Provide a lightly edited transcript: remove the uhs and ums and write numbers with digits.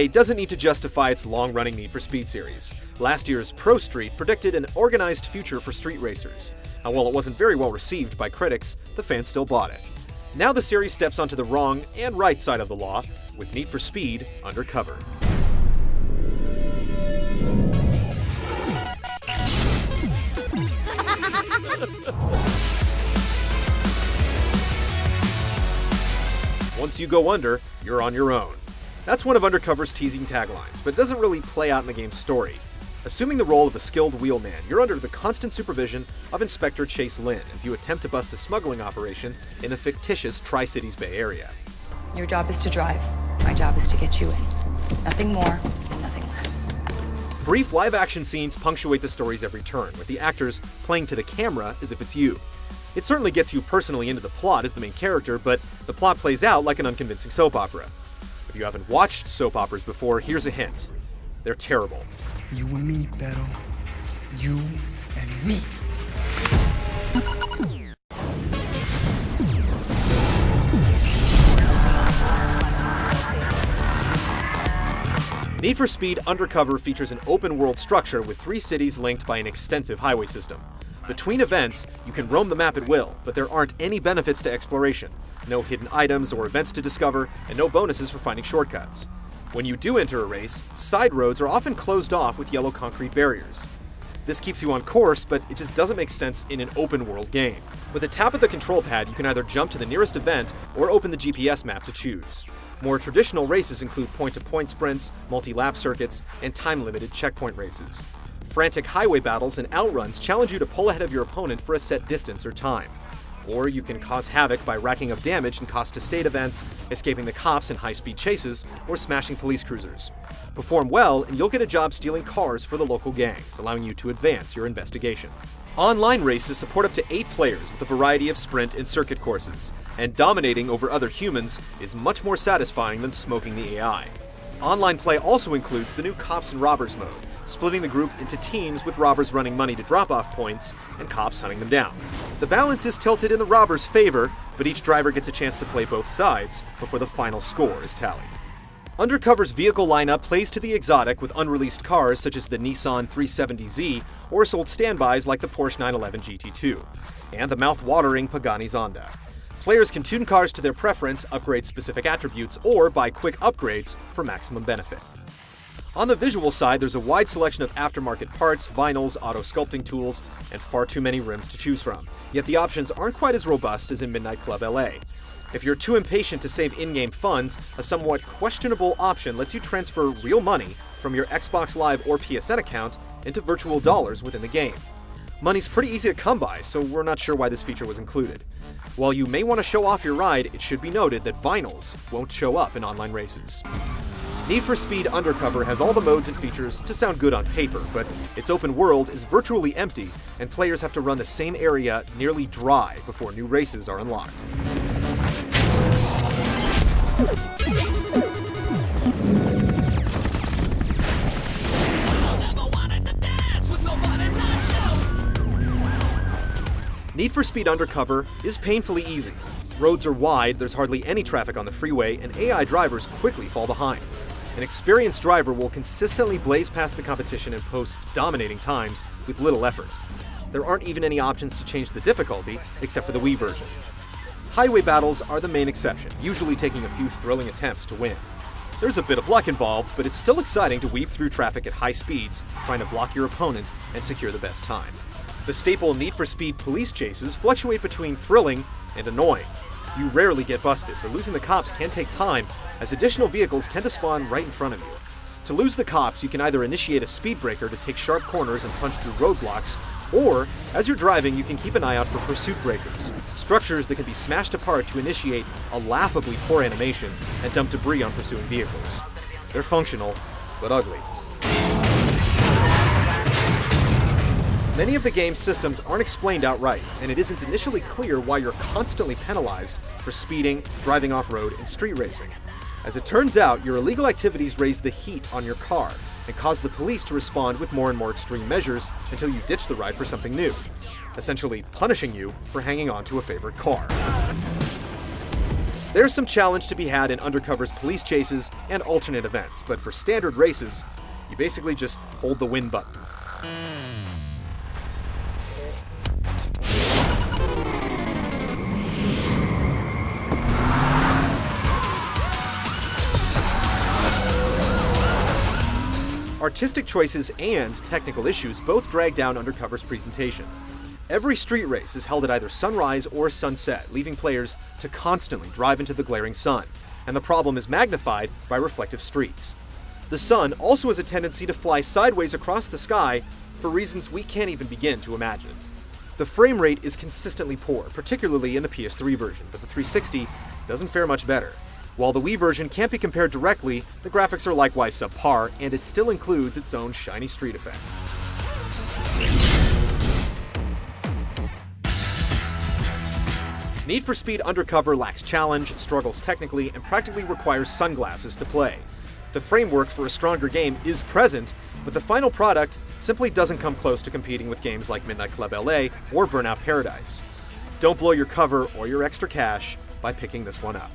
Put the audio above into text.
GTA doesn't need to justify its long-running Need for Speed series. Last year's Pro Street predicted an organized future for street racers, and while it wasn't very well received by critics, the fans still bought it. Now the series steps onto the wrong and right side of the law with Need for Speed Undercover. Once you go under, you're on your own. That's one of Undercover's teasing taglines, but it doesn't really play out in the game's story. Assuming the role of a skilled wheelman, you're under the constant supervision of Inspector Chase Lynn as you attempt to bust a smuggling operation in the fictitious Tri-Cities Bay Area. Your job is to drive. My job is to get you in. Nothing more, nothing less. Brief live-action scenes punctuate the story's every turn, with the actors playing to the camera as if it's you. It certainly gets you personally into the plot as the main character, but the plot plays out like an unconvincing soap opera. If you haven't watched soap operas before, here's a hint. They're terrible. You and me, Beto. You and me. Need for Speed Undercover features an open-world structure with 3 cities linked by an extensive highway system. Between events, you can roam the map at will, but there aren't any benefits to exploration, no hidden items or events to discover, and no bonuses for finding shortcuts. When you do enter a race, side roads are often closed off with yellow concrete barriers. This keeps you on course, but it just doesn't make sense in an open-world game. With a tap of the control pad, you can either jump to the nearest event or open the GPS map to choose. More traditional races include point-to-point sprints, multi-lap circuits, and time-limited checkpoint races. Frantic highway battles and outruns challenge you to pull ahead of your opponent for a set distance or time. Or you can cause havoc by racking up damage in cost-to-state events, escaping the cops in high-speed chases, or smashing police cruisers. Perform well, and you'll get a job stealing cars for the local gangs, allowing you to advance your investigation. Online races support up to 8 players with a variety of sprint and circuit courses, and dominating over other humans is much more satisfying than smoking the AI. Online play also includes the new Cops and Robbers mode, splitting the group into teams with robbers running money to drop-off points and cops hunting them down. The balance is tilted in the robbers' favor, but each driver gets a chance to play both sides before the final score is tallied. Undercover's vehicle lineup plays to the exotic with unreleased cars such as the Nissan 370Z or sold standbys like the Porsche 911 GT2, and the mouth-watering Pagani Zonda. Players can tune cars to their preference, upgrade specific attributes, or buy quick upgrades for maximum benefit. On the visual side, there's a wide selection of aftermarket parts, vinyls, auto sculpting tools, and far too many rims to choose from. Yet the options aren't quite as robust as in Midnight Club LA. If you're too impatient to save in-game funds, a somewhat questionable option lets you transfer real money from your Xbox Live or PSN account into virtual dollars within the game. Money's pretty easy to come by, so we're not sure why this feature was included. While you may want to show off your ride, it should be noted that vinyls won't show up in online races. Need for Speed Undercover has all the modes and features to sound good on paper, but its open world is virtually empty, and players have to run the same area nearly dry before new races are unlocked. Need for Speed Undercover is painfully easy. Roads are wide, there's hardly any traffic on the freeway, and AI drivers quickly fall behind. An experienced driver will consistently blaze past the competition and post dominating times with little effort. There aren't even any options to change the difficulty, except for the Wii version. Highway battles are the main exception, usually taking a few thrilling attempts to win. There's a bit of luck involved, but it's still exciting to weave through traffic at high speeds, trying to block your opponent and secure the best time. The staple Need for Speed police chases fluctuate between thrilling and annoying. You rarely get busted, but losing the cops can take time, as additional vehicles tend to spawn right in front of you. To lose the cops, you can either initiate a speed breaker to take sharp corners and punch through roadblocks, or, as you're driving, you can keep an eye out for pursuit breakers, structures that can be smashed apart to initiate a laughably poor animation and dump debris on pursuing vehicles. They're functional, but ugly. Many of the game's systems aren't explained outright, and it isn't initially clear why you're constantly penalized for speeding, driving off-road, and street racing. As it turns out, your illegal activities raise the heat on your car and cause the police to respond with more and more extreme measures until you ditch the ride for something new, essentially punishing you for hanging on to a favorite car. There's some challenge to be had in Undercover's police chases and alternate events, but for standard races, you basically just hold the win button. Artistic choices and technical issues both drag down Undercover's presentation. Every street race is held at either sunrise or sunset, leaving players to constantly drive into the glaring sun, and the problem is magnified by reflective streets. The sun also has a tendency to fly sideways across the sky for reasons we can't even begin to imagine. The frame rate is consistently poor, particularly in the PS3 version, but the 360 doesn't fare much better. While the Wii version can't be compared directly, the graphics are likewise subpar, and it still includes its own shiny street effect. Need for Speed Undercover lacks challenge, struggles technically, and practically requires sunglasses to play. The framework for a stronger game is present, but the final product simply doesn't come close to competing with games like Midnight Club LA or Burnout Paradise. Don't blow your cover or your extra cash by picking this one up.